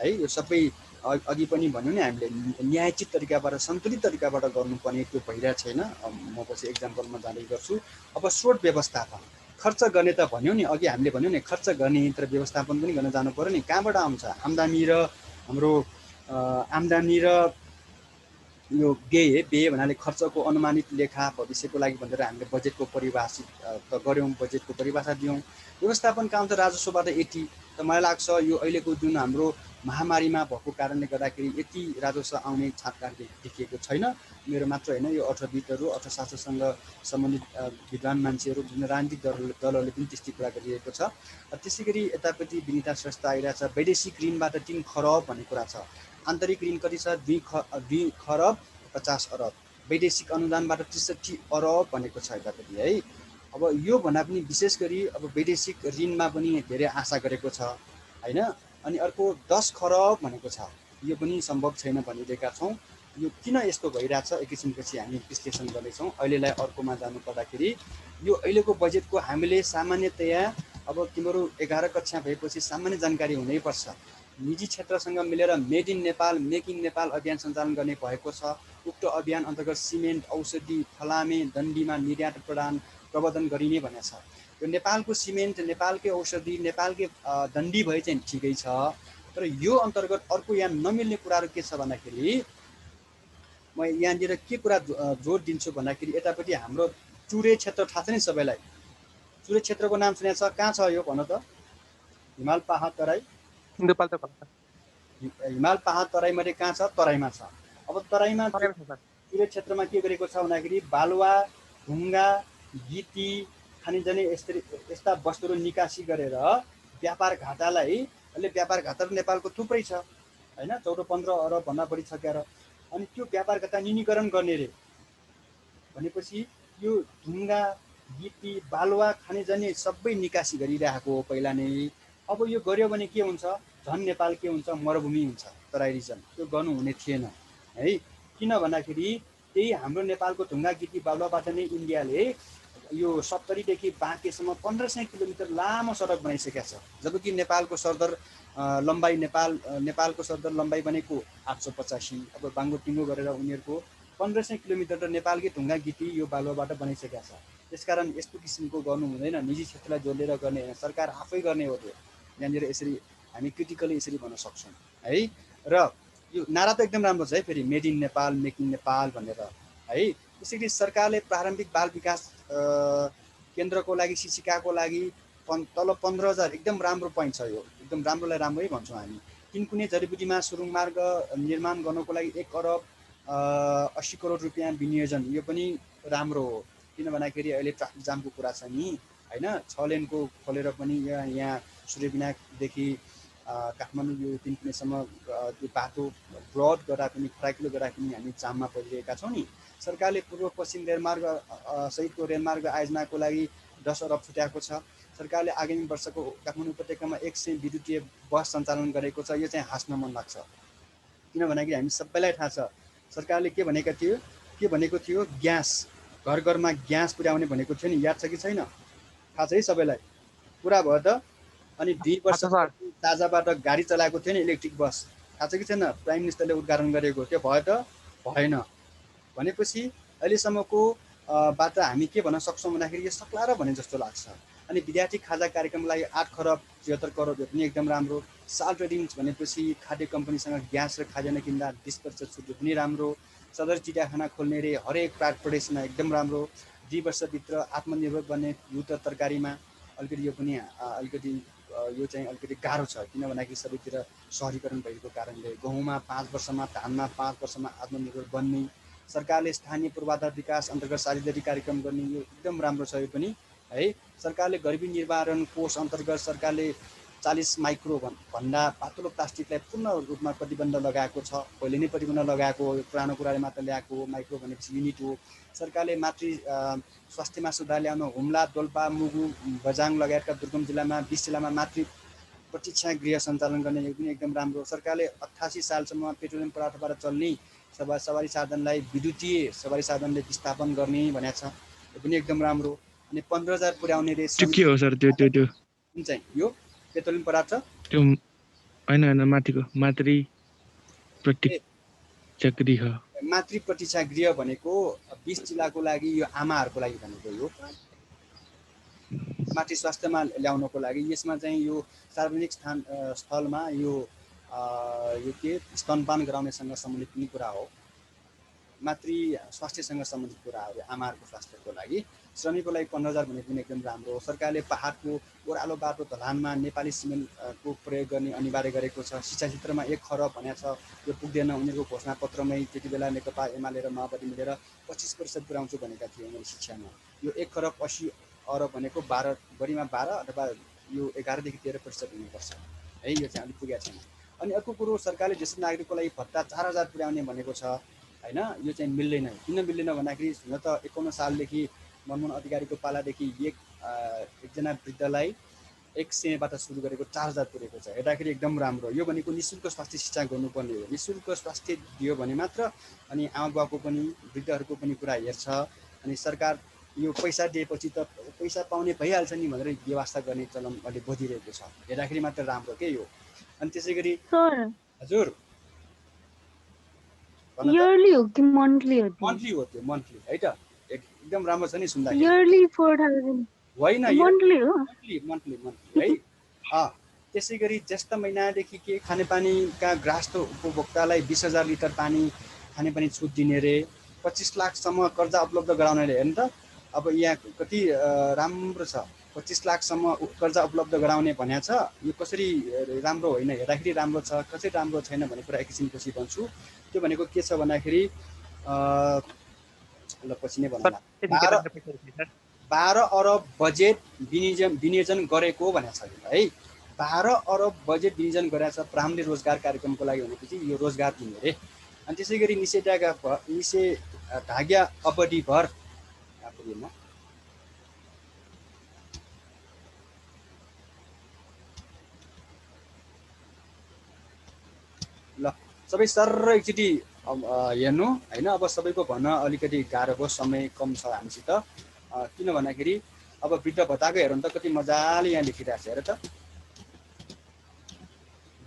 है। यो सबै अघि पनि भन्यो नि हामीले न्यायोचित तरिकाबाट सन्तुलित तरिकाबाट गर्नुपर्ने त्यो भइरहेको छैन। म पछि एक्जाम्पलमा जाँदै गर्छु। अब स्रोत व्यवस्थापन खर्च गर्ने त भन्यो नि अघि हामीले भन्यो नि खर्च गर्ने तर व्यवस्थापन पनि गर्न जानु पर्यो नि। कहाँबाट आउँछ? आम्दानी र हाम्रो आम्दानी र यो व्यय भन्नाले खर्चको अनुमानित लेखा भविष्यको लागि भनेर हामीले बजेटको परिभाषित त गऱ्यौँ, बजेटको परिभाषा दियौँ। व्यवस्थापन कहाँ आउँछ? राजस्वबाट यति। त मलाई लाग्छ यो अहिलेको जुन हाम्रो महामारीमा भएको कारणले गर्दाखेरि यति राजस्व आउने छाटकाट देखिएको छैन। मेरो मात्र होइन, यो अर्थविदहरू अर्थशास्त्रसँग सम्बन्धित विद्वान मान्छेहरू विभिन्न राजनीतिक दलहरूले पनि त्यस्तै कुरा गरिरहेको छ। त्यसै गरी यतापट्टि विनिता श्रेष्ठ आइरहेछ वैदेशिक ऋणबाट 3 खरब भन्ने कुरा छ। आन्तरिक ऋण कति छ? 2 खरब 50 अरब। वैदेशिक अनुदानबाट 63 अरब भनेको छ यतापट्टि है। अब यो भन्दा पनि विशेष गरी अब वैदेशिक ऋणमा पनि धेरै आशा गरेको छ हैन। अनि अर्को 10 खरब भनेको छ, यो पनि सम्भव छैन भनिरहेका छौँ। यो किन यस्तो भइरहेछ एकैछिनपछि हामी विश्लेषण गर्नेछौँ। अहिलेलाई अर्कोमा जानु पर्दाखेरि यो अहिलेको बजेटको हामीले सामान्यतया अब तिम्रो 11 कक्षा भएपछि सामान्य जानकारी हुनैपर्छ। निजी क्षेत्रसँग मिलेर made in Nepal make in Nepal अभियान सञ्चालन गर्ने भएको छ। उक्त अभियान अन्तर्गत सिमेन्ट, औषधि, फलामे, दण्डीमा निर्यात प्रवर्धन गरिने भनेको छ। यो नेपालको सिमेन्ट, नेपालकै औषधि, नेपालकै दण्डी भए चाहिँ ठिकै छ, तर यो अन्तर्गत अर्को यहाँ नमिल्ने कुराहरू के छ भन्दाखेरि म यहाँनिर के कुरा जोड दिन्छु भन्दाखेरि यतापट्टि हाम्रो चुरे क्षेत्र थाहा छ नि सबैलाई। चुरे क्षेत्रको नाम सुनेको छ? कहाँ छ यो भन त? हिमाल पहाड तराई, सिन्धुपाल्चोक हिमाल पहाड तराईमध्ये कहाँ छ? तराईमा छ। अब तराईमा छ सर। चुरे क्षेत्रमा के गरेको छ भन्दाखेरि बालुवा, ढुङ्गा, गिटी, खानिजन्य यस्ता वस्तुहरू निकासी गरेर व्यापार घाटालाई, अहिले व्यापार घाटा नेपालको थुप्रै छ होइन, 14-15 अरब भन्दा बढी छ क्यार। अनि त्यो व्यापार घाटा न्यूनीकरण गर्ने रे भनेपछि यो ढुङ्गा, गिटी, बालुवा, खनिजन्य सबै निकासी गरिरहेको हो पहिला नै। अब यो गर्यो भने के हुन्छ? झन् नेपाल के हुन्छ? मरुभूमि हुन्छ, तराई रिजन। त्यो गर्नु हुने थिएन है। किन भन्दाखेरि त्यही हाम्रो नेपालको ढुङ्गा, गिटी, बालुवाबाट नै इन्डियाले यो 70 देखि बाँकेसम्म 1500 किलोमिटर लामो सडक बनाइसकेको छ। जबकि नेपालको सरदर लम्बाइ नेपालको सरदर लम्बाइ बनेको 885, अब बाङ्गोटिङ्गो गरेर उनीहरूको 1500 किलोमिटर त नेपालकै ढुङ्गा, गिटी, यो बालुवाबाट बनाइसकेको छ। त्यसकारण यस्तो किसिमको गर्नु हुँदैन, निजी क्षेत्रलाई जोडेर गर्ने होइन, सरकार आफै गर्ने हो। त्यो यहाँनिर यसरी हामी क्रिटिकली यसरी भन्न सक्छौँ है। र यो नारा त एकदम राम्रो छ है, फेरि made in Nepal, make in Nepal भनेर है। त्यसैले सरकारले प्रारम्भिक बाल विकास केन्द्रको लागि, शिक्षिकाको लागि तल 15,000 एकदम राम्रो पोइन्ट छ। यो एकदम राम्रोलाई राम्रै भन्छौँ हामी। तिनकुने जडीबुटीमा सुरुङ मार्ग निर्माण गर्नको लागि 1 अरब 80 करोड रुपियाँ विनियोजन, यो पनि राम्रो हो। किन भन्दाखेरि अहिले ट्राफिक जामको कुरा छ नि होइन। 6 लेनको खोलेर पनि यहाँ सूर्यविनायकदेखि काठमाडौँ यो तिनकुनेसम्म त्यो बाटो ब्रड गर्दा पनि, फराकिलो गर्दा पनि हामी जाममा परिरहेका छौँ नि। सरकारले पूर्व पश्चिम रेलमार्ग सहितको रेलमार्ग आयोजनाको लागि 10 अरब छुट्याएको छ। सरकारले आगामी वर्षको काठमाडौँ उपत्यकामा 100 विद्युतीय बस सञ्चालन गरेको छ। यो चाहिँ हाँस्न मन लाग्छ। किन भन्दाखेरि हामी सबैलाई थाहा छ सरकारले के भनेको थियो, ग्यास, घर घरमा ग्यास पुर्याउने भनेको थियो नि, याद छ कि छैन? थाहा छ है सबैलाई? पुरा भयो त? अनि 2 वर्ष ताजाबाट गाडी चलाएको थियो नि, इलेक्ट्रिक बस, थाहा छ कि छैन? प्राइम मिनिस्टरले उद्घाटन गरेको, त्यो भयो त? भएन। भनेपछि अहिलेसम्मको बाट हामी के भन्न सक्छौँ भन्दाखेरि यो सक्लाएर भने जस्तो लाग्छ। अनि विद्यार्थी खाजा कार्यक्रमलाई 8 खरब 73 करोड, यो पनि एकदम राम्रो। साल ट्रेडिङ्स भनेपछि खाद्य कम्पनीसँग ग्यास र खाजाना किन्दा 20% छुट, यो पनि राम्रो। सदर चिडियाखाना खोल्ने रे, हरेक प्रदेशमा एकदम राम्रो। 2 वर्षभित्र आत्मनिर्भर बन्ने दुध र तरकारीमा अलिकति, यो पनि अलिकति यो चाहिँ अलिकति गाह्रो छ। किन भन्दाखेरि सबैतिर सहरीकरण भएको कारणले। गहुँमा 5 वर्षमा, धानमा 5 वर्षमा आत्मनिर्भर बन्ने। सरकारले स्थानीय पूर्वाधार विकास अन्तर्गत साझेदारी कार्यक्रम गर्ने, यो एकदम राम्रो छ यो पनि है। सरकारले गरिबी निवारण कोष अन्तर्गत सरकारले 40 माइक्रो भन्दा पातलो प्लास्टिकलाई पूर्ण रूपमा प्रतिबन्ध लगाएको छ। पहिले नै प्रतिबन्ध लगाएको हो, पुरानो कुराले मात्र ल्याएको हो। माइक्रो भनेपछि युनिट हो। सरकारले मातृ स्वास्थ्यमा सुधार ल्याउन हुम्ला, दोल्पा, मुगु, बझाङ लगायतका दुर्गम जिल्लामा 20 जिल्लामा मातृ प्रतीक्षा गृह सञ्चालन गर्ने, यो पनि एकदम राम्रो। सरकारले 88 सालसम्म पेट्रोलियम पदार्थबाट चल्ने सवारी साधनलाई विद्युतीय सवारी साधनले विस्थापन गर्ने भनेको छ, यो पनि एकदम राम्रो। अनि 15,000 पुर्याउने रे। त्यो के हो सर? त्यो कुन चाहिँ? यो पेट्रोलियम पदार्थ त्यो होइन, माथिको मातृ प्रतीक्षा गृह। मातृ प्रतीक्षा गृह भनेको 20 जिल्लाको लागि, यो आमाहरूको लागि भनेको, यो मातृ स्वास्थ्यमा ल्याउनको लागि। यसमा चाहिँ यो सार्वजनिक स्थलमा यो के स्तनपान गराउनेसँग सम्बन्धित पनि कुरा हो। मातृ स्वास्थ्यसँग सम्बन्धित कुराहरू, आमाहरूको स्वास्थ्यको लागि। श्रमिकको लागि 15,000 भनेको पनि एकदम राम्रो हो। सरकारले पहाडको ओह्रालो बाटो ढलानमा नेपाली सिमेन्टको प्रयोग गर्ने अनिवार्य गरेको छ। शिक्षा क्षेत्रमा 1 खरब भनेको छ, यो पुग्दैन। उनीहरूको घोषणापत्रमै त्यति बेला नेकपा एमाले र माओवादी मिलेर 25% पुर्याउँछु भनेका थिए उनीहरू शिक्षामा। यो 1 खरब 80 अरब भनेको 12 बढीमा 12 अथवा यो 11 देखि 13% हुनुपर्छ है। यो चाहिँ अलिक पुगेको छैन। अनि अर्को कुरो, सरकारले ज्येष्ठ नागरिकको लागि भत्ता 4,000 पुर्याउने भनेको छ होइन। यो चाहिँ मिल्दैन। किन मिल्दैन भन्दाखेरि हुन त 51 सालदेखि मनमोहन अधिकारीको पालादेखि एकजना वृद्धलाई 100बाट सुरु गरेको 4,000 पुगेको छ। हेर्दाखेरि एकदम राम्रो। यो भनेको निःशुल्क स्वास्थ्य शिक्षा गर्नुपर्ने हो। निःशुल्क स्वास्थ्य दियो भने मात्र अनि आमा बुवाको पनि, वृद्धहरूको पनि कुरा हेर्छ। अनि सरकार यो पैसा दिएपछि त पैसा पाउने भइहाल्छ नि भनेर व्यवस्था गर्ने चलन अहिले बढिरहेको छ। हेर्दाखेरि मात्र राम्रो के यो। अनि त्यसै गरी हजुर इयरली हो कि मन्थली हो? मन्थली हो, त्यो मन्थली है त। एकदम राम्रो छ नि सुन्दाखेरि। इयरली 4000 होइन मन्थली हो। मन्थली है। त्यसै गरी ज्येष्ठ महिनादेखि के खानेपानीका ग्रास्त उपभोक्तालाई 20,000 लिटर पानी खानेपानी छुट दिने रे, 25 लाखसम्म कर्जा उपलब्ध गराउने रे। हेर्नु त अब यहाँ कति राम्रो छ, 25 लाखसम्म कर्जा उपलब्ध गराउने भनेको छ। यो कसरी राम्रो होइन, हेर्दाखेरि राम्रो छ, कसरी राम्रो छैन भन्ने कुरा एकैछिनपछि भन्छु। त्यो भनेको के छ भन्दाखेरि ल पछि नै भनौँला, 12 अरब बजेट विनियोजन गरेको भनेको छ है। 12 अरब बजेट विनियोजन गरेको छ प्रारम्भिक रोजगार कार्यक्रमको लागि भनेपछि यो रोजगार दिने रे। अनि त्यसै गरी निषेधाज्ञा अवधिभर ल सबै सर्र एकचोटि हेर्नु होइन। अब सबैको भन्न अलिकति गाह्रो भयो, समय कम छ हामीसित। किन भन्दाखेरि अब वृद्ध भत्ताको हेर्नु त कति मजाले यहाँ लेखिरहेको छ। हेर त,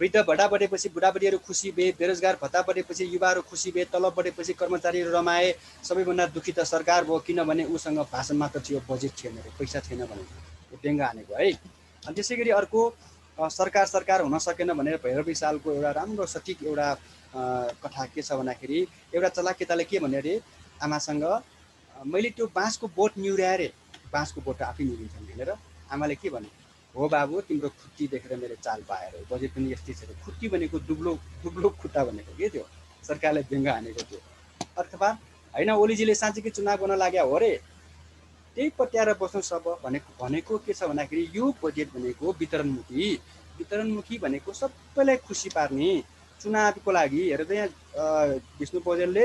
वृद्ध भत्ता बढेपछि बुढाबुढीहरू खुसी भए, बेरोजगार भत्ता बढेपछि युवाहरू खुसी भए, तलब बढेपछि कर्मचारीहरू रमाए, सबैभन्दा दुखी त सरकार भयो किनभने उसँग भाषण मात्र थियो, बजेट थिएन रे, पैसा थिएन भने डेङ्गा हानेको है। अनि त्यसै गरी अर्को सरकार हुन सकेन भनेर भैरवी सालको एउटा राम्रो सठिक एउटा कथा के छ भन्दाखेरि एउटा चलाक केटाले के भन्यो अरे आमासँग, मैले त्यो बाँसको बोट निहुर्याएँ रे, बाँसको बोट आफै निहुरिन्छन् भनेर। आमाले के भने, हो बाबु तिम्रो खुट्टी देखेर मेरो चाल पाएर, बजेट पनि यस्तै छ। खुट्टी भनेको दुब्लो खुट्टा भनेको के थियो, सरकारले व्यङ्ग हानेको थियो। अथवा होइन ओलीजीले साँच्चीकै चुनाव गर्न लाग्यो हो रे, त्यही पट्याएर बस्नु सब भनेको के छ भन्दाखेरि यो बजेट भनेको वितरणमुखी भनेको सबैलाई खुसी पार्ने चुनावको लागि। हेर त यहाँ विष्णु पौडेलले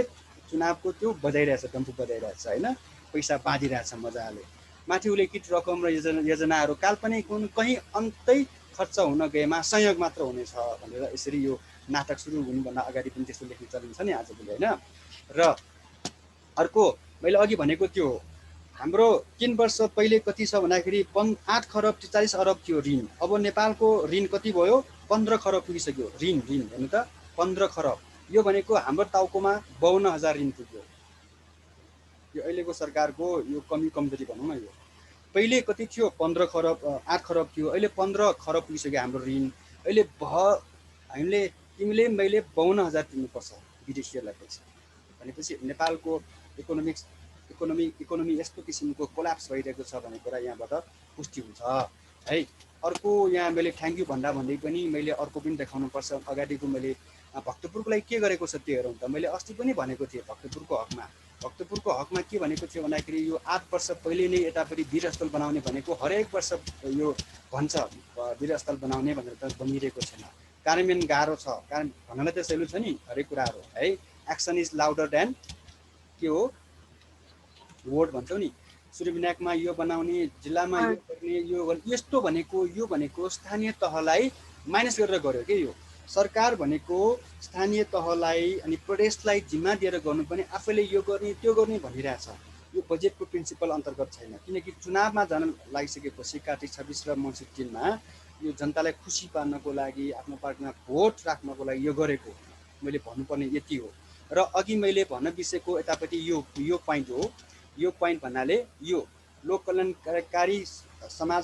चुनावको त्यो बजाइरहेछ, डम्फु बजाइरहेछ होइन, पैसा बाँधिरहेछ मजाले। माथि उल्लेखित रकम र योजनाहरू काल्पनिक हुन्, कहीँ अन्तै खर्च हुन गएमा संयोग मात्र हुनेछ भनेर यसरी यो नाटक सुरु हुनुभन्दा अगाडि पनि त्यस्तो लेख्ने चलन छ नि आजभोलि होइन। र अर्को मैले अघि भनेको त्यो हाम्रो 3 वर्ष पहिले कति छ भन्दाखेरि 8 खरब 43 अरब थियो ऋण। अब नेपालको ऋण कति भयो, 15 खरब पुगिसक्यो ऋण। हेर्नु त 15 खरब, यो भनेको हाम्रो टाउकोमा 52,000 ऋण पुग्यो। यो अहिलेको सरकारको यो कमजोरी भनौँ न। यो पहिले कति थियो, 15 खरब 8 खरब थियो, अहिले 15 खरब पुगिसक्यो हाम्रो ऋण। अहिले हामीले तिमीले मैले 52,000 तिर्नुपर्छ विदेशीहरूलाई पैसा भनेपछि नेपालको इकोनोमी यस्तो किसिमको कोल्याप्स भइरहेको छ भन्ने कुरा यहाँबाट पुष्टि हुन्छ है। अर्को यहाँ मैले थ्याङ्क यू भन्दै पनि मैले अर्को पनि देखाउनुपर्छ। अगाडिको मैले भक्तपुरको लागि के गरेको छ त्यो हेरौँ त। मैले अस्ति पनि भनेको थिएँ भक्तपुरको हकमा के भनेको थियो भन्दाखेरि यो 8 वर्ष पहिले नै यतापट्टि वीरस्थल बनाउने भनेको हरेक वर्ष यो भन्छ वीरस्थल बनाउने भनेर त बनिरहेको छैन। कार्यान्वयन गाह्रो छ, कारण भन्नलाई त सहिलो छ नि हरेक कुराहरू है। एक्सन इज लाउडर देन के हो वर्ड भन्छौ नि। सूर्यविनायकमा यो बनाउने, जिल्लामा यो गर्ने, यो यस्तो भनेको स्थानीय तहलाई माइनस गरेर गर्यो के। यो सरकार भनेको स्थानीय तहलाई अनि प्रदेशलाई जिम्मा दिएर गर्नुपर्ने, आफैले यो गर्ने त्यो गर्ने भनिरहेछ। यो बजेटको प्रिन्सिपल अन्तर्गत छैन, किनकि चुनावमा जान लागिसकेपछि कार्तिक 26 र मङ्सिर 3 मा यो जनतालाई खुसी पार्नको लागि, आफ्नो पार्टीमा भोट राख्नको लागि यो गरेको मैले भन्नुपर्ने यति हो। र अघि मैले भन्न बिर्सेको यतापट्टि यो पोइन्ट हो। यो पोइन्ट भन्नाले यो लोक कल्याणकारी समाज